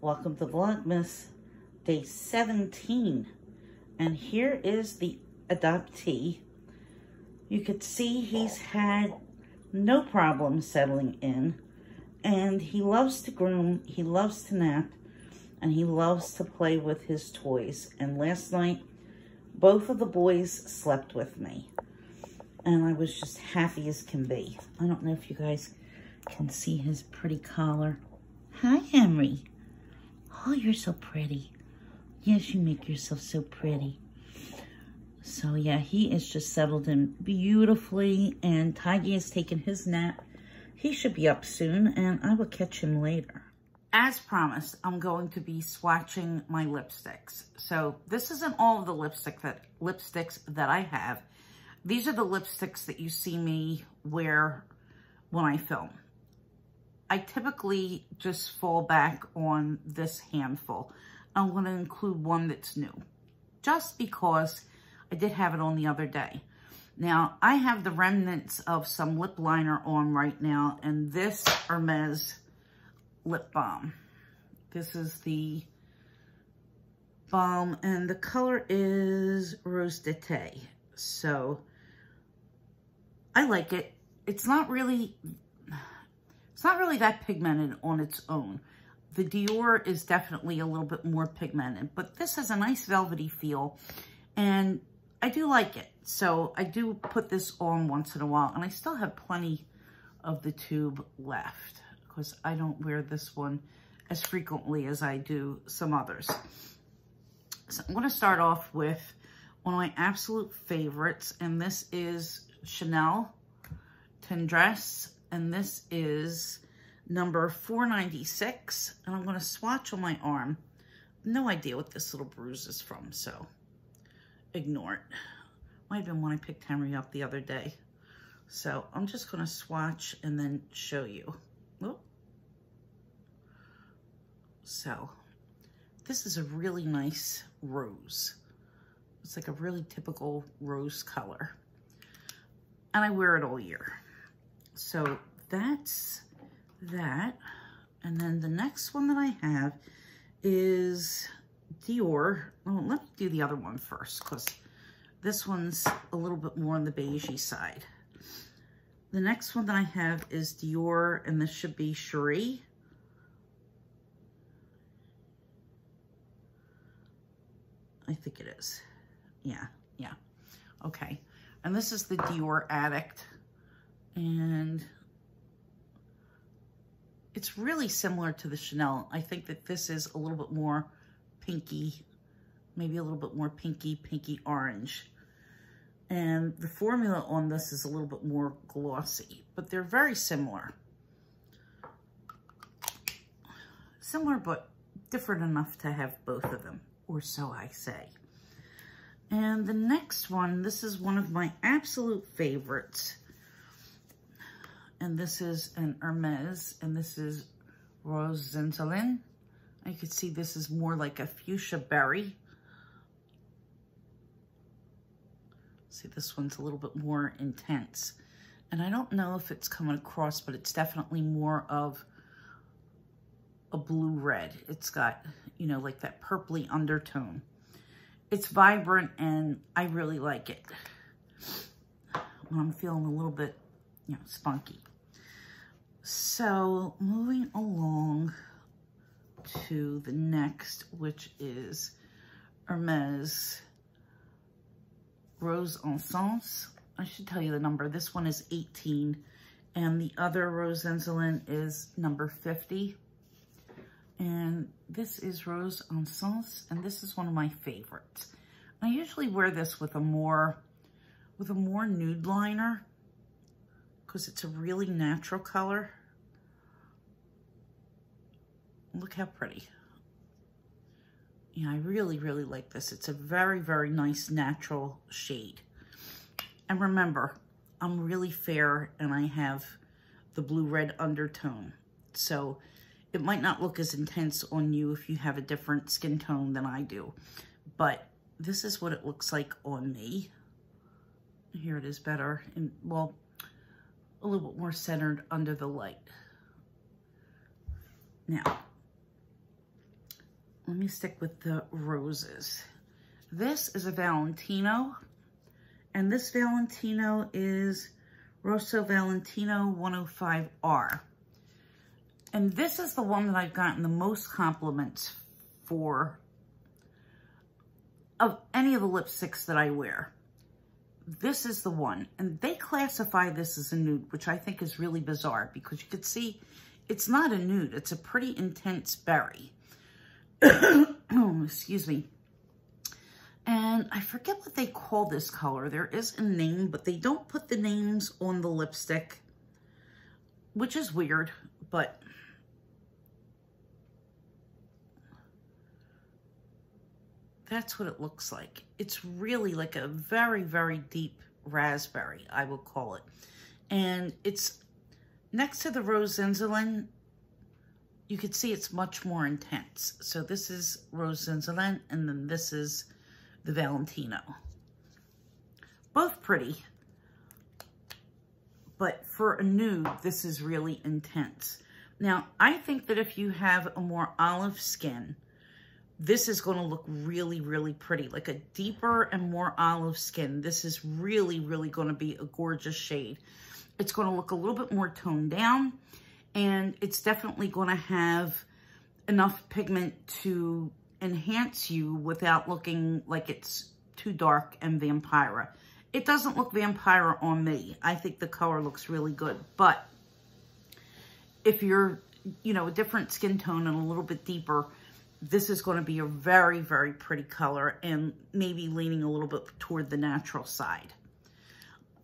Welcome to Vlogmas, day 17. And here is the adoptee. You could see he's had no problem settling in. And he loves to groom, he loves to nap, and he loves to play with his toys. And last night, both of the boys slept with me. And I was just happy as can be. I don't know if you guys can see his pretty collar. Hi, Henry. Oh, you're so pretty. Yes, you make yourself so pretty. So, yeah, he is just settled in beautifully. And Tiggy has taken his nap. He should be up soon, and I will catch him later. As promised, I'm going to be swatching my lipsticks. So, this isn't all of the lipsticks that I have. These are the lipsticks that you see me wear when I film. I typically just fall back on this handful. I'm going to include one that's new, just because I did have it on the other day. Now, I have the remnants of some lip liner on right now, and this Hermes lip balm. This is the balm, and the color is Rose d'Ete. So, I like it. It's not really that pigmented on its own. The Dior is definitely a little bit more pigmented, but this has a nice velvety feel, and I do like it. So I do put this on once in a while, and I still have plenty of the tube left because I don't wear this one as frequently as I do some others. So I'm going to start off with one of my absolute favorites, and this is Chanel Tendresse, and this is number 496, and I'm going to swatch on my arm. No idea what this little bruise is from, so ignore it. Might have been when I picked Henry up the other day. So I'm just going to swatch and then show you. Whoop. So this is a really nice rose. It's like a really typical rose color. And I wear it all year. So that's that. And then the next one that I have is Dior. Oh, let me do the other one first, because this one's a little bit more on the beigey side. The next one that I have is Dior, and this should be Cherie. I think it is. Yeah. Okay. And this is the Dior Addict. And it's really similar to the Chanel. I think that this is a little bit more pinky, maybe a little bit more pinky orange. And the formula on this is a little bit more glossy, but they're very similar. Similar, but different enough to have both of them, or so I say. And the next one, this is one of my absolute favorites. And this is an Hermes, and this is Rose d'Ente. I could see this is more like a fuchsia berry. See, this one's a little bit more intense. And I don't know if it's coming across, but it's definitely more of a blue-red. It's got, you know, like that purpley undertone. It's vibrant, and I really like it when I'm feeling a little bit, you know, spunky. So moving along to the next, which is Hermes Rose Encens. I should tell you the number. This one is 18, and the other Rose d'Ente is number 50. And this is Rose Encens, and this is one of my favorites. I usually wear this with a more nude liner, because it's a really natural color. Look how pretty. Yeah, I really like this. It's a very nice natural shade. And remember, I'm really fair, and I have the blue-red undertone. So it might not look as intense on you if you have a different skin tone than I do. But this is what it looks like on me. Here it is better, and well, a little bit more centered under the light. Now, me stick with the roses. This is a Valentino, and this Valentino is Rosso Valentino 105R. And this is the one that I've gotten the most compliments for of any of the lipsticks that I wear. This is the one, and they classify this as a nude, which I think is really bizarre because you could see it's not a nude. It's a pretty intense berry. Oh, excuse me. And I forget what they call this color. There is a name, but they don't put the names on the lipstick, which is weird, but that's what it looks like. It's really like a very, very deep raspberry, I will call it. And it's next to the Rose Zinzalin. You can see it's much more intense. So this is Rose Zinzalin, and then this is the Valentino. Both pretty, but for a nude, this is really intense. Now, I think that if you have a more olive skin, this is going to look really, really pretty. Like a deeper and more olive skin, this is really, really going to be a gorgeous shade. It's going to look a little bit more toned down, and it's definitely going to have enough pigment to enhance you without looking like it's too dark and Vampira. It doesn't look Vampira on me. I think the color looks really good, but if you're, you know, a different skin tone and a little bit deeper, this is going to be a very, very pretty color and maybe leaning a little bit toward the natural side.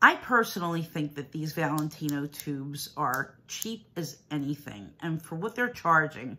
I personally think that these Valentino tubes are cheap as anything. And for what they're charging,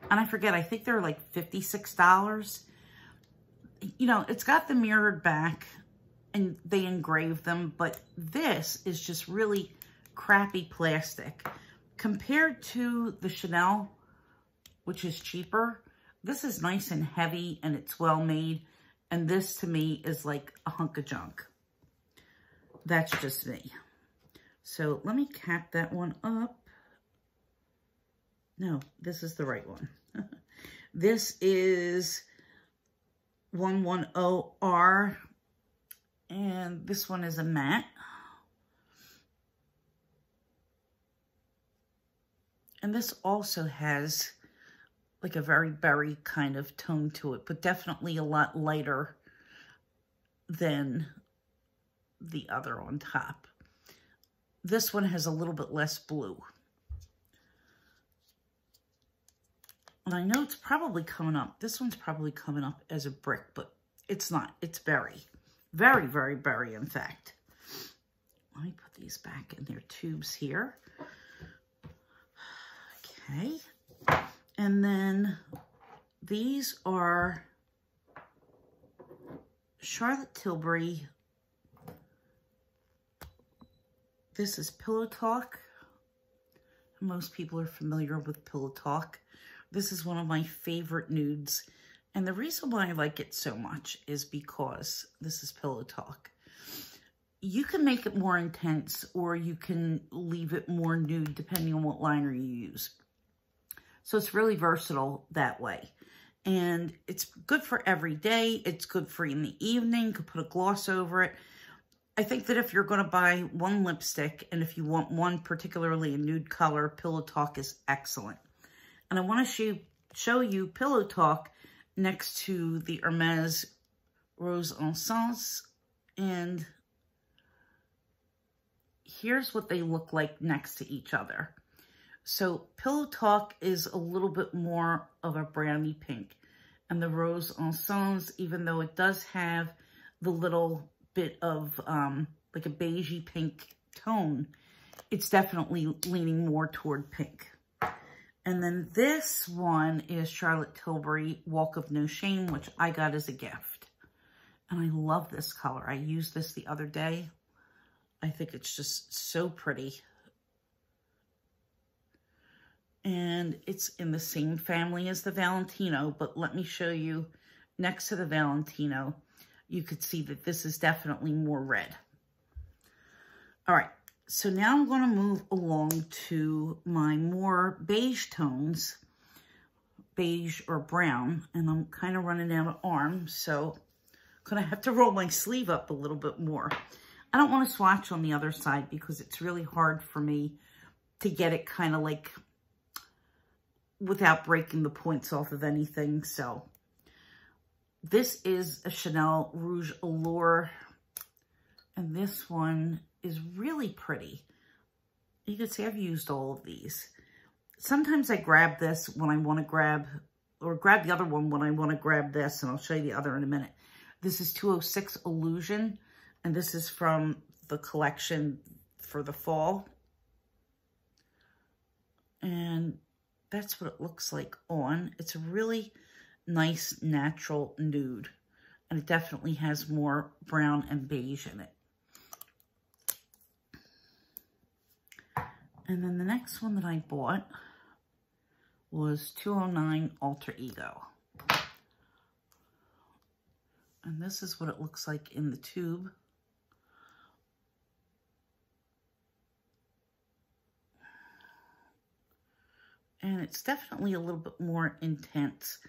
and I forget, I think they're like $56. You know, it's got the mirrored back and they engrave them, but this is just really crappy plastic. Compared to the Chanel, which is cheaper, this is nice and heavy and it's well made. And this to me is like a hunk of junk. That's just me. So let me cap that one up. No, this is the right one. This is 110R. And this one is a matte. And this also has like a very berry kind of tone to it, but definitely a lot lighter than the other on top. This one has a little bit less blue. And I know it's probably coming up. This one's probably coming up as a brick, but it's not. It's berry. Very, very berry, in fact. Let me put these back in their tubes here. Okay. And then these are Charlotte Tilbury. This is Pillow Talk. Most people are familiar with Pillow Talk. This is one of my favorite nudes. And the reason why I like it so much is because this is Pillow Talk. You can make it more intense or you can leave it more nude depending on what liner you use. So it's really versatile that way. And it's good for every day. It's good for in the evening. You could put a gloss over it. I think that if you're going to buy one lipstick and if you want one particularly a nude color, Pillow Talk is excellent. And I want to show you Pillow Talk next to the Hermes Rose Encens. And here's what they look like next to each other. So Pillow Talk is a little bit more of a browny pink. And the Rose Encens, even though it does have the little bit of like a beigey pink tone, it's definitely leaning more toward pink. And then this one is Charlotte Tilbury Walk of No Shame, which I got as a gift. And I love this color. I used this the other day. I think it's just so pretty. And it's in the same family as the Valentino, but let me show you next to the Valentino. You could see that this is definitely more red. All right, so now I'm going to move along to my more beige tones. beige or brown, and I'm kind of running out of arms, so I'm gonna have to roll my sleeve up a little bit more. I don't want to swatch on the other side because it's really hard for me to get it kind of like without breaking the points off of anything. So this is a Chanel Rouge Allure, and this one is really pretty. You can see I've used all of these. Sometimes I grab this when I want to grab, or grab the other one when I want to grab this, and I'll show you the other in a minute. This is 206 Illusion, and this is from the collection for the fall. And that's what it looks like on. It's a really nice natural nude, and it definitely has more brown and beige in it. And then the next one that I bought was 209 Alter Ego. And this is what it looks like in the tube. And it's definitely a little bit more intense.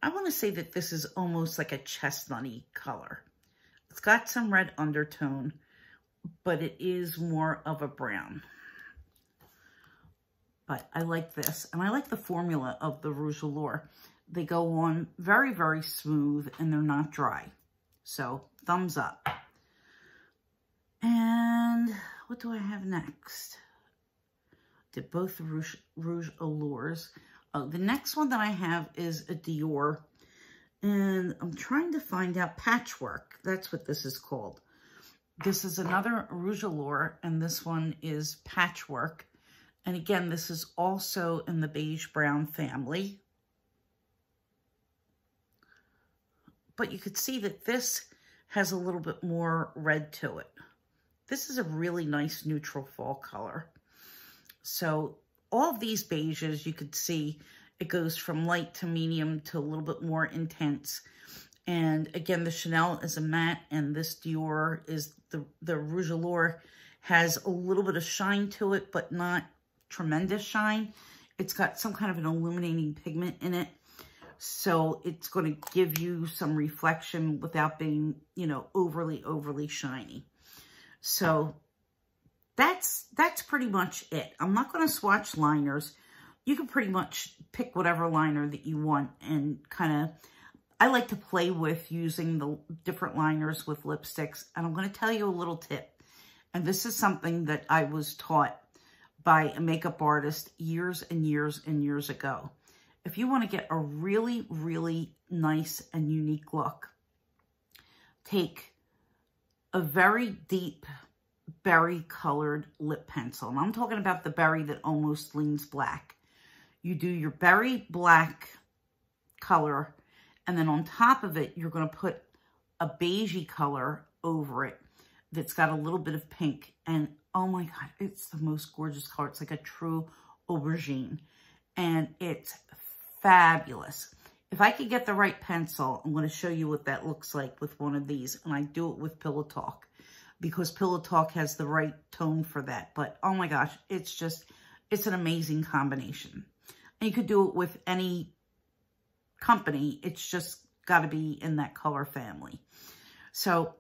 I want to say that this is almost like a chestnutty color. It's got some red undertone, but it is more of a brown. But I like this, and I like the formula of the Rouge Allure. They go on very, very smooth, and they're not dry. So, thumbs up. And what do I have next? Did both the Rouge Allures. Oh, the next one that I have is a Dior, and I'm trying to find out Patchwork. That's what this is called. This is another Rouge Allure, and this one is Patchwork. And again, this is also in the beige brown family. But you could see that this has a little bit more red to it. This is a really nice neutral fall color. So all of these beiges, you could see it goes from light to medium to a little bit more intense. And again, the Chanel is a matte, and this Dior is the Rouge Allure has a little bit of shine to it, but not tremendous shine. It's got some kind of an illuminating pigment in it. So it's going to give you some reflection without being, you know, overly shiny. So that's pretty much it. I'm not going to swatch liners. You can pretty much pick whatever liner that you want, and kind of, I like to play with using the different liners with lipsticks. And I'm going to tell you a little tip. And this is something that I was taught by a makeup artist years and years and years ago. If you want to get a really, really nice and unique look, take a very deep berry colored lip pencil. And I'm talking about the berry that almost leans black. You do your berry black color, and then on top of it, you're going to put a beigey color over it that's got a little bit of pink. And oh my God, it's the most gorgeous color. It's like a true aubergine, and it's fabulous. If I could get the right pencil, I'm going to show you what that looks like with one of these. And I do it with Pillow Talk, because Pillow Talk has the right tone for that. But oh my gosh, it's an amazing combination. And you could do it with any company. It's just got to be in that color family. So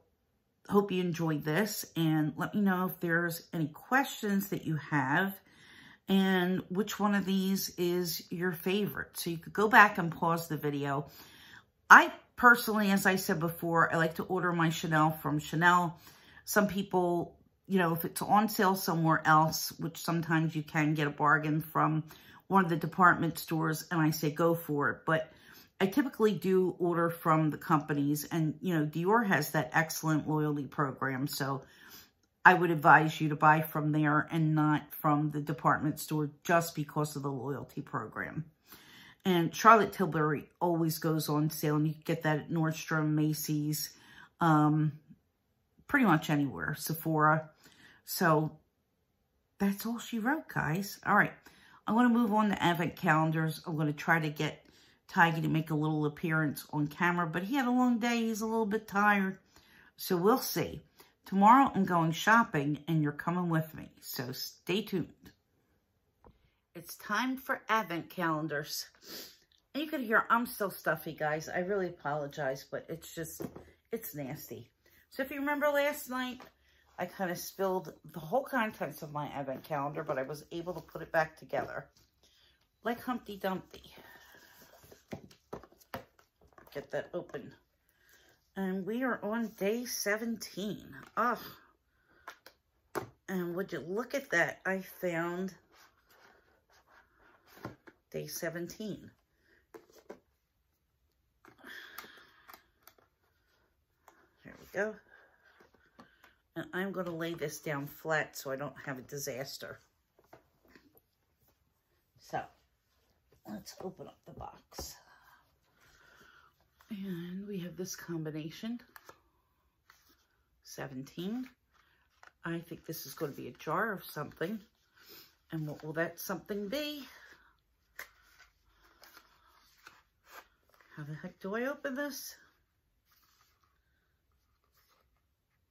hope you enjoyed this, and let me know if there's any questions that you have and which one of these is your favorite. So you could go back and pause the video. I personally, as I said before, I like to order my Chanel from Chanel. Some people, you know, if it's on sale somewhere else, which sometimes you can get a bargain from one of the department stores, and I say go for it. But I typically do order from the companies, and, you know, Dior has that excellent loyalty program. So I would advise you to buy from there and not from the department store, just because of the loyalty program. And Charlotte Tilbury always goes on sale, and you can get that at Nordstrom, Macy's, pretty much anywhere, Sephora. So that's all she wrote, guys. All right, I'm going to move on to advent calendars. I'm going to try to get Tiggy to make a little appearance on camera, but he had a long day. He's a little bit tired, so we'll see. Tomorrow I'm going shopping, and you're coming with me, so stay tuned. It's time for advent calendars. And you can hear I'm still stuffy, guys. I really apologize, but it's nasty. So if you remember last night, I kind of spilled the whole contents of my advent calendar, but I was able to put it back together like Humpty Dumpty. Get that open. And we are on day 17. Oh. And would you look at that? I found day 17. There we go. And I'm going to lay this down flat so I don't have a disaster. So, let's open up the box. And we have this combination, 17. I think this is going to be a jar of something. And what will that something be? How the heck do I open this?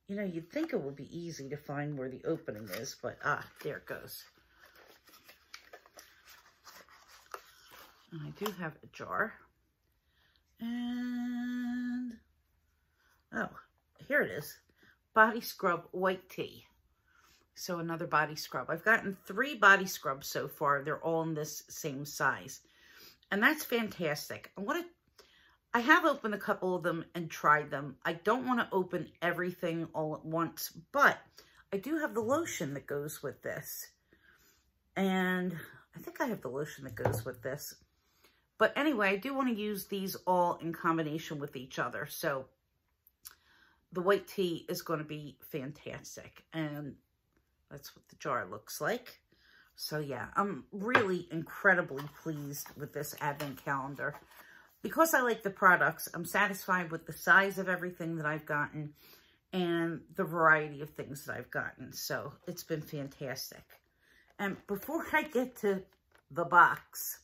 You know, you'd think it would be easy to find where the opening is, but there it goes. And I do have a jar. And, oh, here it is. Body scrub white tea. So another body scrub. I've gotten 3 body scrubs so far. They're all in this same size. And that's fantastic. I have opened a couple of them and tried them. I don't want to open everything all at once, but I do have the lotion that goes with this. And I think I have the lotion that goes with this. But anyway, I do want to use these all in combination with each other. So the white tea is going to be fantastic. And that's what the jar looks like. So yeah, I'm really incredibly pleased with this advent calendar. Because I like the products, I'm satisfied with the size of everything that I've gotten and the variety of things that I've gotten. So it's been fantastic. And before I get to the box,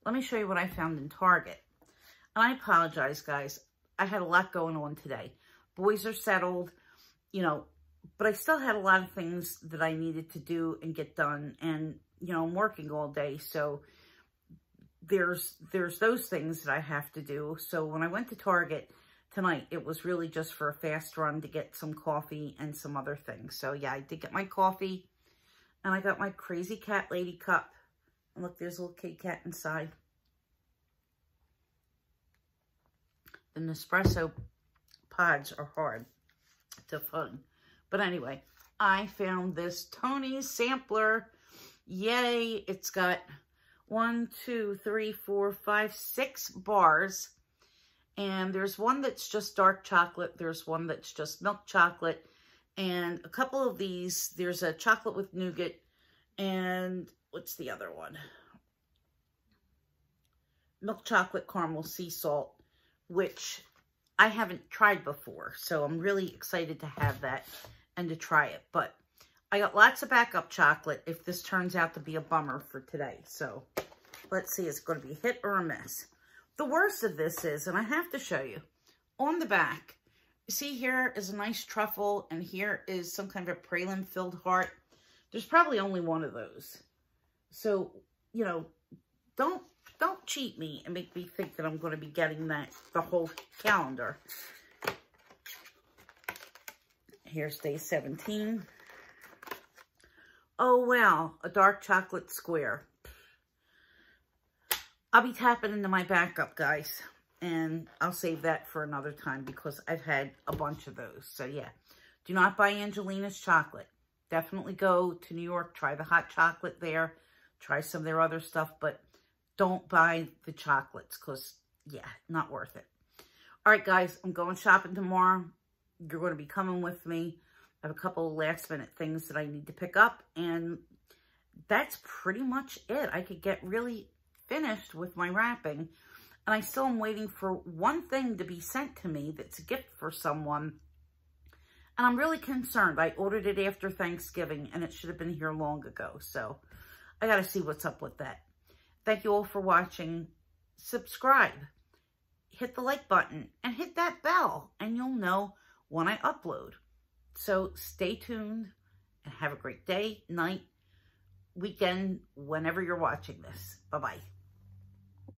let me show you what I found in Target. And I apologize, guys. I had a lot going on today. Boys are settled, you know, but I still had a lot of things that I needed to do and get done. And, you know, I'm working all day, so there's those things that I have to do. So when I went to Target tonight, it was really just for a fast run to get some coffee and some other things. So yeah, I did get my coffee, and I got my Crazy Cat Lady cup. And look, there's a little kitty cat inside. The Nespresso pods are hard to find. But anyway, I found this Tony's sampler. Yay, it's got 1, 2, 3, 4, 5, 6 bars. And there's one that's just dark chocolate. There's one that's just milk chocolate. And a couple of these, there's a chocolate with nougat. And what's the other one? Milk chocolate caramel sea salt, which I haven't tried before. So I'm really excited to have that and to try it. But I got lots of backup chocolate if this turns out to be a bummer for today. So let's see, it's going to be a hit or a miss. The worst of this is, and I have to show you, on the back, you see here is a nice truffle, and here is some kind of a praline-filled heart. There's probably only one of those. So, you know, don't cheat me and make me think that I'm going to be getting the whole calendar. Here's day 17. Oh, wow, a dark chocolate square. I'll be tapping into my backup, guys, and I'll save that for another time because I've had a bunch of those. So, yeah, do not buy Angelina's chocolate. Definitely go to New York, try the hot chocolate there, try some of their other stuff, but don't buy the chocolates because, yeah, not worth it. All right, guys, I'm going shopping tomorrow. You're going to be coming with me. I have a couple of last-minute things that I need to pick up, and that's pretty much it. I could get really finished with my wrapping, and I still am waiting for one thing to be sent to me that's a gift for someone, and I'm really concerned. I ordered it after Thanksgiving, and it should have been here long ago, so I got to see what's up with that. Thank you all for watching. Subscribe, hit the like button, and hit that bell, and you'll know when I upload. So stay tuned and have a great day, night, weekend, whenever you're watching this. Bye-bye.